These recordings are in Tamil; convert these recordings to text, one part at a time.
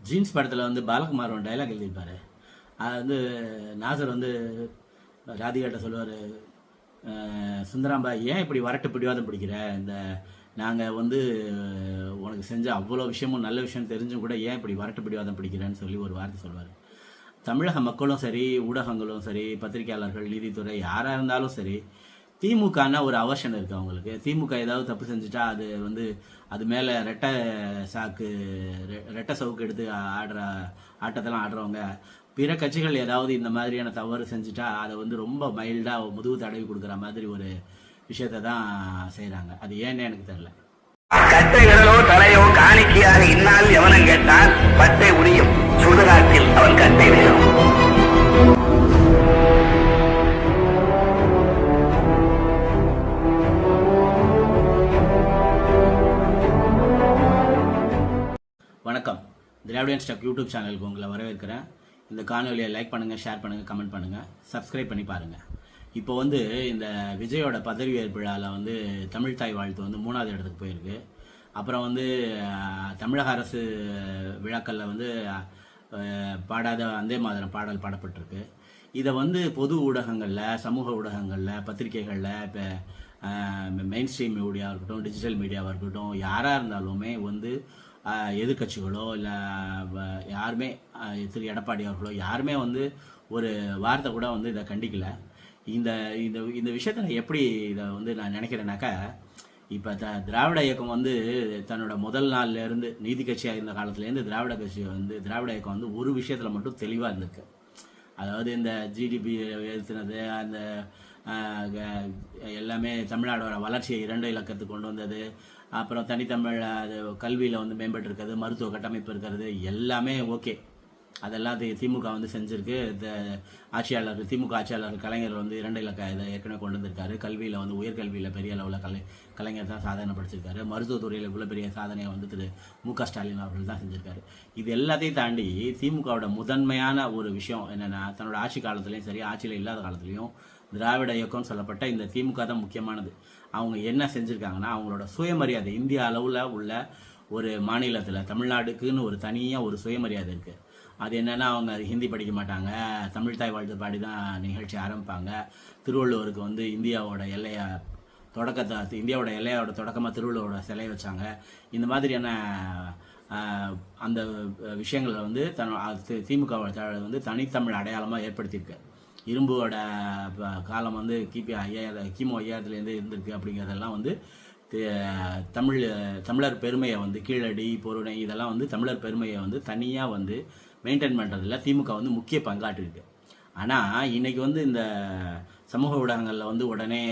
ஜீன்ஸ் படத்தில் வந்து பாலகுமார் ஒரு டைலாக் எழுதியிருப்பார். அது வந்து நாசர் வந்து ராதிகாட்ட சொல்லுவார், சுந்தராம்பா ஏன் இப்படி வரட்டு பிடிவாதம் பிடிக்கிற, இந்த நாங்கள் வந்து உனக்கு செஞ்ச அவ்வளோ விஷயமும் நல்ல விஷயம் தெரிஞ்சும் கூட ஏன் இப்படி வரட்டு பிடிவாதம் பிடிக்கிறேன்னு சொல்லி ஒரு வார்த்தை சொல்லுவார். தமிழக மக்களும் சரி, ஊடகங்களும் சரி, பத்திரிகையாளர்கள், நீதித்துறை யாராக இருந்தாலும் சரி, திமுகனா ஒரு அவர்ஷன் இருக்குது அவங்களுக்கு. திமுக ஏதாவது தப்பு செஞ்சுட்டா அது வந்து அது மேலே ரெட்டை சவுக்கு எடுத்து ஆடுற ஆட்டத்தெல்லாம் ஆடுறவங்க, பிற கட்சிகள் ஏதாவது இந்த மாதிரியான தவறு செஞ்சுட்டா அதை வந்து ரொம்ப மைல்டாக முதுகு தடவி கொடுக்குற மாதிரி ஒரு விஷயத்தை தான் செய்கிறாங்க. அது ஏன்னு எனக்கு தெரியல. கட்டை விரலோ தலையோ காணிக்கையாக இன்னால் எவனும் கேட்டால் பட்டை உரியும் சுடுகாட்டில் அவன் கட்டை விரலும். வணக்கம். திராவிடியன் ஸ்டெப் யூடியூப் சேனலுக்கு உங்களை வரவேற்கிறேன். இந்த காணொலியை லைக் பண்ணுங்கள், ஷேர் பண்ணுங்கள், கமெண்ட் பண்ணுங்கள், சப்ஸ்கிரைப் பண்ணி பாருங்கள். இப்போ வந்து இந்த விஜயோட பதவியேற்பு விழாவில் வந்து தமிழ் தாய் வாழ்த்து வந்து 3வது இடத்துக்கு போயிருக்கு. அப்புறம் வந்து தமிழக அரசு விழாக்களில் வந்து பாடாத வந்தே மாதரம் பாடல் பாடப்பட்டிருக்கு. இதை வந்து பொது ஊடகங்களில், சமூக ஊடகங்களில், பத்திரிகைகளில், இப்போ மெயின் ஸ்ட்ரீம் மீடியாவாக இருக்கட்டும், டிஜிட்டல் மீடியாவாக இருக்கட்டும், யாராக இருந்தாலுமே வந்து எதிர்கட்சிகளோ இல்லை யாருமே திரு எடப்பாடி அவர்களோ யாருமே வந்து ஒரு வார்த்தை கூட வந்து இதை கண்டிக்கல. இந்த இந்த இந்த விஷயத்தில் எப்படி இதை வந்து நான் நினைக்கிறேன்னாக்கா, இப்போ திராவிட இயக்கம் வந்து தன்னோட முதல் நாள்லேருந்து நீதி கட்சியாக இருந்த காலத்துலேருந்து திராவிட இயக்கம் வந்து ஒரு விஷயத்தில் மட்டும் தெளிவாக இருந்திருக்கு. அதாவது இந்த ஜிடிபி எழுத்துனது, அந்த எல்லாமே தமிழ்நாடோட வளர்ச்சியை 2 இலக்கத்துக்கு கொண்டு வந்தது, அப்புறம் தனித்தமிழ் அது கல்வியில் வந்து மேம்பட்டு இருக்கிறது, மருத்துவ கட்டமைப்பு இருக்கிறது, எல்லாமே ஓகே. அதெல்லாம் திமுக வந்து செஞ்சுருக்கு. திமுக ஆட்சியாளர்கள் கலைஞர் வந்து 2 இலக்க இதை ஏற்கனவே கொண்டு வந்திருக்காரு. கல்வியில் வந்து உயர்கல்வியில் பெரிய அளவில் கலைஞர் தான் சாதனை படிச்சிருக்காரு. மருத்துவத்துறையில் இவ்வளோ பெரிய சாதனையை வந்து திரு மு.க. ஸ்டாலின் அவர்கள் தான் செஞ்சுருக்காரு. இது எல்லாத்தையும் தாண்டி திமுகவோட முதன்மையான ஒரு விஷயம் என்னென்னா, தன்னோட ஆட்சி காலத்துலேயும் சரி, ஆட்சியில் இல்லாத காலத்துலேயும் திராவிட இயக்கம்னு சொல்லப்பட்ட இந்த திமுக தான் முக்கியமானது. அவங்க என்ன செஞ்சுருக்காங்கன்னா, அவங்களோட சுயமரியாதை, இந்திய அளவில் உள்ள ஒரு மாநிலத்தில் தமிழ்நாடுக்குன்னு ஒரு தனியாக ஒரு சுயமரியாதை இருக்குது. அது என்னென்னா, அவங்க ஹிந்தி படிக்க மாட்டாங்க, தமிழ் தாய் வாழ்த்து பாடி தான் நிகழ்ச்சி ஆரம்பிப்பாங்க. திருவள்ளுவருக்கு வந்து இந்தியாவோட எல்லையோட தொடக்கமாக திருவள்ளுவரோட சிலையை வச்சாங்க. இந்த மாதிரியான அந்த விஷயங்களை வந்து திமுக வந்து தனித்தமிழ் அடையாளமாக ஏற்படுத்தியிருக்கு. இரும்போட காலம் வந்து கிமு 5000 இருந்திருக்கு. அப்படிங்கிறதெல்லாம் வந்து தமிழர் பெருமையை வந்து கீழடி, பொருணை, இதெல்லாம் வந்து தமிழர் பெருமையை வந்து தனியாக வந்து மெயின்டைன் பண்ணுறதுல திமுக வந்து முக்கிய பங்காற்றிருக்கு. ஆனால் இன்றைக்கி வந்து இந்த சமூக ஊடகங்களில் வந்து உடனே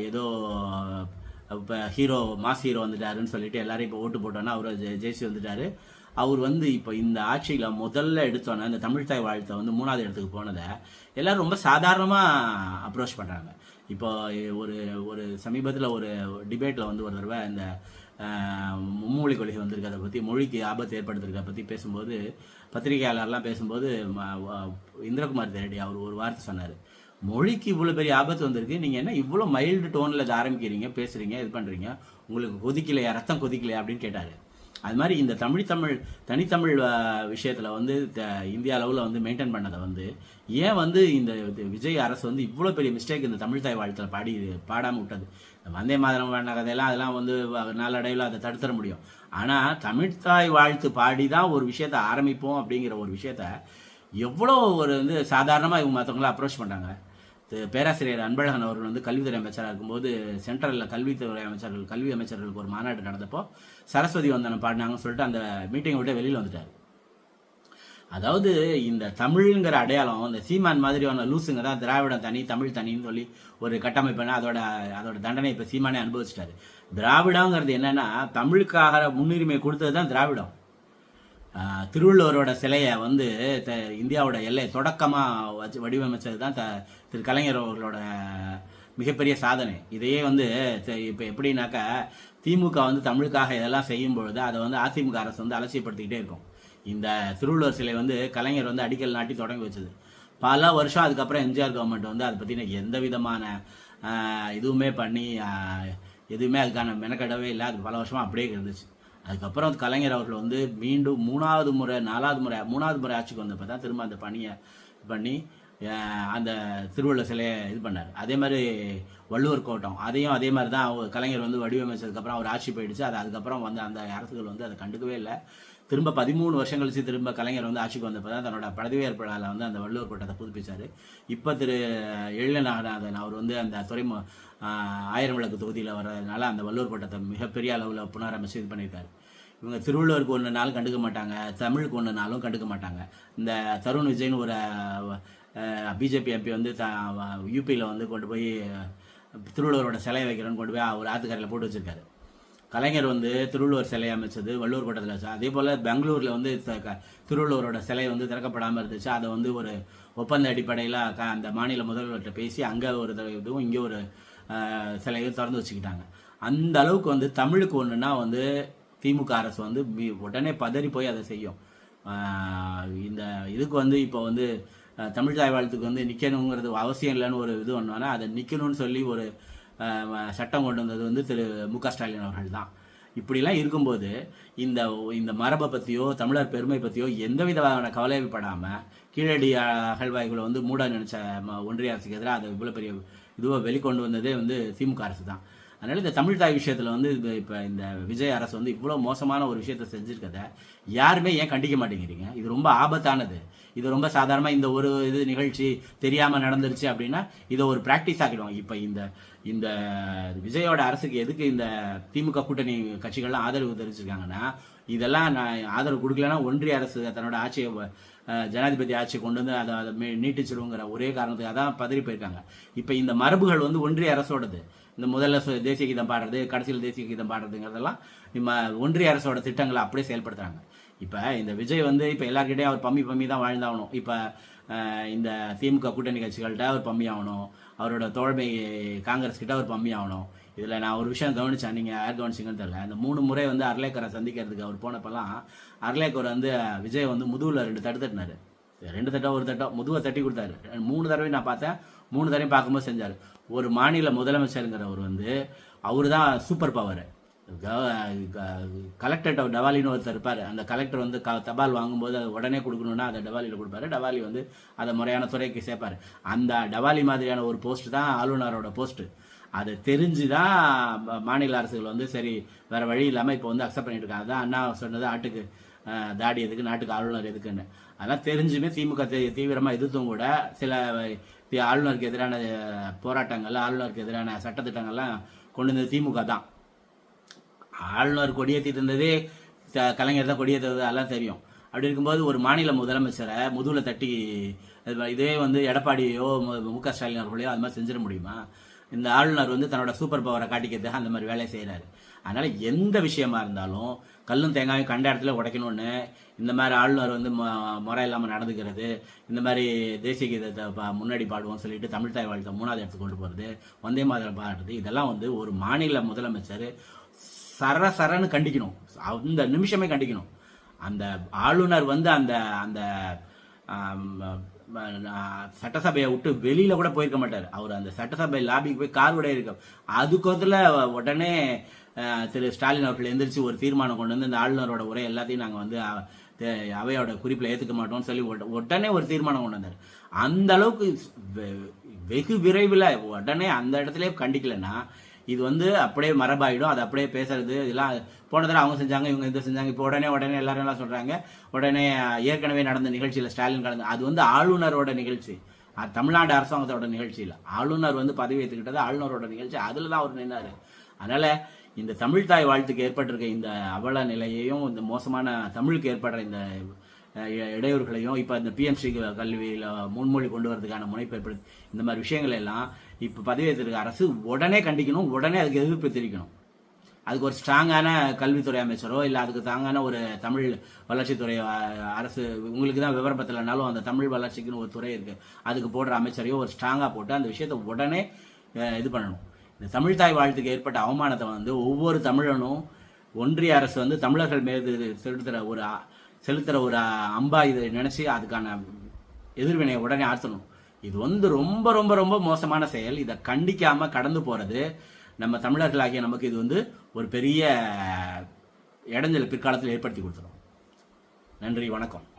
ஏதோ இப்போ மாஸ் ஹீரோ வந்துட்டாருன்னு சொல்லிட்டு எல்லாரும் இப்போ ஓட்டு போட்டோன்னா அவர் ஜெயிச்சு வந்துட்டார். அவர் வந்து இப்போ இந்த ஆட்சியில் முதல்ல எடுத்தோன்னே இந்த தமிழ் தாய் வாழ்த்தை வந்து 3வது இடத்துக்கு போனதை எல்லோரும் ரொம்ப சாதாரணமாக அப்ரோச் பண்ணுறாங்க. இப்போ ஒரு சமீபத்தில் ஒரு டிபேட்டில் வந்து ஒரு தடவை இந்த மும்மொழி கொள்கை வந்திருக்கிறத பற்றி, மொழிக்கு ஆபத்து ஏற்படுத்திருக்கிறத பற்றி பேசும்போது, பத்திரிகையாளர்லாம் பேசும்போது இந்திரகுமார் தேரடி அவர் ஒரு வார்த்தை சொன்னார், மொழிக்கு இவ்வளோ பெரிய ஆபத்து வந்திருக்கு, நீங்கள் என்ன இவ்வளோ மைல்டு டோனில் இதை ஆரம்பிக்கிறீங்க, பேசுகிறீங்க, இது பண்ணுறீங்க, உங்களுக்கு கொதிக்கலையா, ரத்தம் கொதிக்கலையா அப்படின்னு கேட்டார். அது மாதிரி இந்த தனித்தமிழ் விஷயத்தில் வந்து இந்திய அளவில் வந்து மெயின்டைன் பண்ணதை வந்து ஏன் வந்து இந்த விஜய் அரசு வந்து இவ்வளோ பெரிய மிஸ்டேக் இந்த தமிழ் தாய் வாழ்த்தில் பாடாமல் விட்டது. வந்தே மாதரம் வேண கதையெல்லாம் அதெல்லாம் வந்து நாளடைவில் அதை தடுத்துட முடியும். ஆனால் தமிழ் தாய் வாழ்த்து பாடி தான் ஒரு விஷயத்தை ஆரம்பிப்போம் அப்படிங்கிற ஒரு விஷயத்த எவ்வளோ ஒரு வந்து சாதாரணமாக இவங்க மற்றவங்களாம் அப்ரோச் பண்ணுறாங்க. பேராசிரியர் அன்பழகன் அவர்கள் வந்து கல்வித்துறை அமைச்சராக இருக்கும்போது சென்ட்ரலில் கல்வி அமைச்சர்களுக்கு ஒரு மாநாடு நடந்தப்போ சரஸ்வதி வந்தனம் பாடினாங்கன்னு சொல்லிட்டு அந்த மீட்டிங்கை விட்டு வெளியில் வந்துட்டார். அதாவது இந்த தமிழ்ங்கிற அடையாளம், இந்த சீமான் மாதிரியான லூசுங்க தான் திராவிடம் தனி, தமிழ் தனின்னு சொல்லி ஒரு கட்டமைப்புனா அதோட தண்டனை இப்போ சீமானே அனுபவிச்சிட்டாரு. திராவிடங்கிறது என்னன்னா, தமிழுக்காக முன்னுரிமை கொடுத்தது தான் திராவிடம். திருவள்ளுவரோட சிலையை வந்து இந்தியாவோட எல்லை தொடக்கமாக வடிவமைச்சது தான் திரு கலைஞர் அவர்களோட மிகப்பெரிய சாதனை. இதையே வந்து இப்போ எப்படின்னாக்கா, திமுக வந்து தமிழுக்காக இதெல்லாம் செய்யும் பொழுது அதை வந்து அதிமுக அரசு வந்து அலட்சியப்படுத்திக்கிட்டே இருக்கும். இந்த திருவள்ளுவர் சிலை வந்து கலைஞர் வந்து அடிக்கல் நாட்டி தொடங்கி வச்சது பல வருஷம். அதுக்கப்புறம் எம்ஜிஆர் கவர்மெண்ட் வந்து அதை பற்றின எந்த விதமான இதுவுமே பண்ணி எதுவுமே அதுக்கான மெனக்கடவே இல்லை. அது பல வருஷமாக அப்படியே இருந்துச்சு. அதுக்கப்புறம் கலைஞர் அவர்கள் வந்து மீண்டும் 4வது முறை ஆட்சிக்கு வந்தப்போ தான் திரும்ப அந்த பணியை பண்ணி அந்த திருவள்ளுவர் சிலையை இது பண்ணார். அதே மாதிரி வள்ளுவர் கோட்டம் அதையும் அதே மாதிரி தான் கலைஞர் வந்து வடிவமைச்சதுக்கப்புறம் அவர் ஆட்சி போயிடுச்சு. அது அதுக்கப்புறம் வந்து அந்த அரசுகள் வந்து அதை கண்டுக்கவே இல்லை. திரும்ப 13 வருஷம் கழிச்சு திரும்ப கலைஞர் வந்து ஆட்சிக்கு வந்தப்போ தான் தன்னோட பதவியேற்பாளர் வந்து அந்த வள்ளுவர் கோட்டத்தை புதுப்பிச்சார். இப்போ திரு எழிலநாதன் அவர் வந்து அந்த ஆயிரம் விளக்கு தொகுதியில் வர்றதுனால அந்த வள்ளுவர் கோட்டத்தை மிகப்பெரிய அளவில் புனரமைச்சு இது பண்ணியிருக்காரு. இவங்க திருவள்ளுவருக்கு 1 நாள் கண்டுக்க மாட்டாங்க, தமிழுக்கு 1 நாளும் கண்டுக்க மாட்டாங்க. இந்த தருண் விஜய்னு ஒரு பிஜேபி எம்பி வந்து யூபியில் வந்து கொண்டு போய் திருவள்ளுவரோட சிலையை வைக்கிறேன்னு கொண்டு போய் ஒரு ஆத்துக்கரையில் போட்டு வச்சிருக்காரு. கலைஞர் வந்து திருவள்ளுவர் சிலையை அமைச்சது வள்ளுவர் கோட்டத்தில் வச்சு. அதே போல் பெங்களூரில் வந்து திருவள்ளுவரோட சிலை வந்து திறக்கப்படாமல் இருந்துச்சு. அதை வந்து ஒரு ஒப்பந்த அடிப்படையில் அந்த மாநில முதல்வர்கிட்ட பேசி அங்கே ஒரு இதுவும் இங்கே ஒரு சிலையும் திறந்து வச்சுக்கிட்டாங்க. அந்த அளவுக்கு வந்து தமிழுக்கு ஒன்றுனா வந்து திமுக அரசு வந்து உடனே பதறி போய் அதை செய்யும். இந்த இதுக்கு வந்து இப்போ வந்து தமிழ் தாய் வாழ்த்துக்கு வந்து நிற்கணுங்கிறது அவசியம் இல்லைன்னு ஒரு இது ஒன்றுனா அதை நிற்கணும்னு சொல்லி ஒரு சட்டம் கொண்டு வந்தது வந்து திரு மு.க. ஸ்டாலின் அவர்கள் தான். இப்படிலாம் இருக்கும்போது இந்த இந்த மரபை பற்றியோ தமிழர் பெருமை பற்றியோ எந்த விதமான கவலைப்படாமல் கீழடி அகழ்வாய்களை வந்து மூட நினைச்ச ஒன்றிய அரசுக்கு எதிராக அதை இவ்வளோ பெரிய இதுவாக வெளிக்கொண்டு வந்ததே வந்து திமுக அரசு தான். அதனால் இந்த தமிழ் தாய் விஷயத்தில் வந்து இப்போ இந்த விஜய் அரசு வந்து இவ்வளோ மோசமான ஒரு விஷயத்தை செஞ்சுருக்கதை யாருமே ஏன் கண்டிக்க மாட்டேங்கிறீங்க? இது ரொம்ப ஆபத்தானது. இது ரொம்ப சாதாரணமாக இந்த ஒரு இது நிகழ்ச்சி தெரியாமல் நடந்துருச்சு அப்படின்னா இதை ஒரு ப்ராக்டிஸ் ஆக்கிடுவாங்க. இப்போ இந்த விஜயோட அரசுக்கு எதுக்கு இந்த திமுக கூட்டணி கட்சிகள்லாம் ஆதரவு தெரிவிச்சிருக்காங்கன்னா, இதெல்லாம் நான் ஆதரவு கொடுக்கலன்னா ஒன்றிய அரசு தன்னோட ஆட்சியை ஜனாதிபதி ஆட்சியை கொண்டு வந்து அதை நீட்டிச்சிடுவோங்கிற ஒரே காரணத்துக்கு அதான் பதறி போயிருக்காங்க. இப்போ இந்த மரபுகள் வந்து ஒன்றிய அரசோடது. இந்த முதல்ல தேசிய கீதம் பாடுறது, கடைசியில் தேசிய கீதம் பாடுறதுங்கிறதெல்லாம் நம்ம ஒன்றிய அரசோட திட்டங்களை அப்படியே செயல்படுத்துறாங்க. இப்போ இந்த விஜய் வந்து இப்போ எல்லாருக்கிட்டையும் அவர் பம்மி தான் வாழ்ந்தாகணும். இப்போ இந்த திமுக கூட்டணி கட்சிகள்கிட்ட அவர் பம்மி ஆகணும், அவரோட தோழமை காங்கிரஸ் கிட்ட அவர் பம்மி ஆகணும். இதில் நான் ஒரு விஷயம் கவனித்தேன், நீங்கள் யார் கவனிச்சிங்கன்னு தெரியல. இந்த 3 முறை வந்து அர்லேக்கரை சந்திக்கிறதுக்கு அவர் போனப்பெல்லாம் அர்லேக்கர் வந்து விஜய் வந்து முதுகில் 2 தட்டு தட்டினார். 2 தட்டோ ஒரு தட்டோ முதுவை தட்டி கொடுத்தாரு. 3 தடவை நான் பார்த்தேன். 3 தடவை பார்க்கும்போது செஞ்சார். ஒரு மாநில முதலமைச்சருங்கிறவர் வந்து அவர் தான் சூப்பர் பவர். கலெக்டர்கிட்ட டவாலின்னு ஒருத்தர் இருப்பார். அந்த கலெக்டர் வந்து தபால் வாங்கும்போது அதை உடனே கொடுக்கணுன்னா அதை டவாலியில் கொடுப்பாரு. டவாலி வந்து அதை முறையான துறைக்கு சேர்ப்பார். அந்த டவாலி மாதிரியான ஒரு போஸ்ட் தான் ஆளுநரோட போஸ்ட்டு. அதை தெரிஞ்சு தான் மாநில அரசுகள் வந்து சரி வேறு வழி இல்லாமல் இப்போ வந்து அக்செப்ட் பண்ணிட்டு இருக்காங்க. அதான் அண்ணா சொன்னது ஆட்டுக்கு தாடி எதுக்கு நாட்டுக்கு ஆளுநர் எதுக்குன்னு. அதெல்லாம் தெரிஞ்சுமே திமுக தீவிரமாக எதிர்த்தும் கூட சில ஆளுநருக்கு எதிரான போராட்டங்கள், ஆளுநருக்கு எதிரான சட்டத்திட்டங்கள்லாம் கொண்டு வந்தது திமுக தான். ஆளுநர் கொடியேற்றிட்டு இருந்ததே கலைஞர் தான் கொடியேற்றுறது அதெல்லாம் தெரியும். அப்படி இருக்கும்போது ஒரு மாநில முதலமைச்சரை முதுகில் தட்டி இதே வந்து எடப்பாடியோ மு.க. ஸ்டாலின் அவர்களையோ அது மாதிரி செஞ்சிட முடியுமா? இந்த ஆளுநர் வந்து தன்னோட சூப்பர் பவரை காட்டிக்கிறதுக்கு அந்த மாதிரி வேலையை செய்கிறாரு. அதனால் எந்த விஷயமா இருந்தாலும் கல்லும் தேங்காயும் கண்ட இடத்துல உடைக்கணும்னு இந்த மாதிரி ஆளுநர் வந்து முறை இல்லாமல் நடந்துக்கிறது, இந்த மாதிரி தேசிய கீதத்தை முன்னாடி பாடுவோம்னு சொல்லிட்டு தமிழ் தாய் வாழ்த்தை 3வது இடத்துக்கு கொண்டு போகிறது, வந்தே மாதரம் பாடுறது, இதெல்லாம் வந்து ஒரு மாநில முதலமைச்சர் சரன்னு கண்டிக்கணும். அந்த நிமிஷமே கண்டிக்கணும். அந்த ஆளுநர் வந்து அந்த அந்த சட்டசபையை விட்டு வெளியில கூட போயிருக்க மாட்டார். அவர் அந்த சட்டசபை லாபிக்கு போய் கார் விட இருக்க அதுக்கோத்துல உடனே திரு ஸ்டாலின் அவர்கள் எந்திரிச்சு ஒரு தீர்மானம் கொண்டு வந்து இந்த ஆளுநரோட உரை எல்லாத்தையும் நாங்கள் வந்து அவையோட குறிப்பில் ஏற்றுக்க மாட்டோம்னு சொல்லி உடனே ஒரு தீர்மானம் கொண்டு வந்தார். அந்த அளவுக்கு வெகு விரைவில் உடனே அந்த இடத்துல கண்டிக்கலைன்னா இது வந்து அப்படியே மரபாயிடும். அது அப்படியே பேசுறது இதெல்லாம் போன தடவை அவங்க செஞ்சாங்க, இவங்க இதை செஞ்சாங்க, இப்போ உடனே எல்லாரும் எல்லாம் சொல்றாங்க. உடனே ஏற்கனவே நடந்த நிகழ்ச்சியில் ஸ்டாலின் கலந்து அது வந்து ஆளுநரோட நிகழ்ச்சி, தமிழ்நாடு அரசாங்கத்தோட நிகழ்ச்சி இல்லை. ஆளுநர் வந்து பதவி ஏற்றுக்கிட்டது ஆளுநரோட நிகழ்ச்சி, அதில் தான் அவர் நின்னாரு. அதனால இந்த தமிழ் தாய் வாழ்த்துக்கு ஏற்பட்டிருக்க இந்த அவல நிலையையும் இந்த மோசமான தமிழுக்கு ஏற்படுற இந்த இடையூறுகளையும் இப்போ இந்த பிஎம்சி கல்வியில் முன்மொழி கொண்டு வரதுக்கான முனைப்பு ஏற்படுத்தி இந்த மாதிரி விஷயங்கள் எல்லாம் இப்போ பதவியேற்றிருக்க அரசு உடனே கண்டிக்கணும், உடனே அதுக்கு எதிர்ப்பு தெரிவிக்கணும். அதுக்கு ஒரு ஸ்ட்ராங்கான கல்வித்துறை அமைச்சரோ இல்லை அதுக்கு தாங்கான ஒரு தமிழ் வளர்ச்சித்துறை அரசு, உங்களுக்கு தான் விவரம் பத்தலைனாலும் அந்த தமிழ் வளர்ச்சிக்குன்னு ஒரு துறை இருக்குது, அதுக்கு போடுற அமைச்சரையோ ஒரு ஸ்ட்ராங்காக போட்டு அந்த விஷயத்தை உடனே இது பண்ணணும். இந்த தமிழ் தாய் வாழ்த்துக்கு ஏற்பட்ட அவமானத்தை வந்து ஒவ்வொரு தமிழனும் ஒன்றிய அரசு வந்து தமிழர்கள் மீது செலுத்துகிற ஒரு அம்பா இதை நினச்சி அதுக்கான எதிர்வினையை உடனே ஆற்றணும். இது வந்து ரொம்ப ரொம்ப ரொம்ப மோசமான செயல். இதை கண்டிக்காமல் கடந்து போகிறது நம்ம தமிழர்களாகிய நமக்கு இது வந்து ஒரு பெரிய இடைஞ்சலை பிற்காலத்தில் ஏற்படுத்தி கொடுத்துரும். நன்றி, வணக்கம்.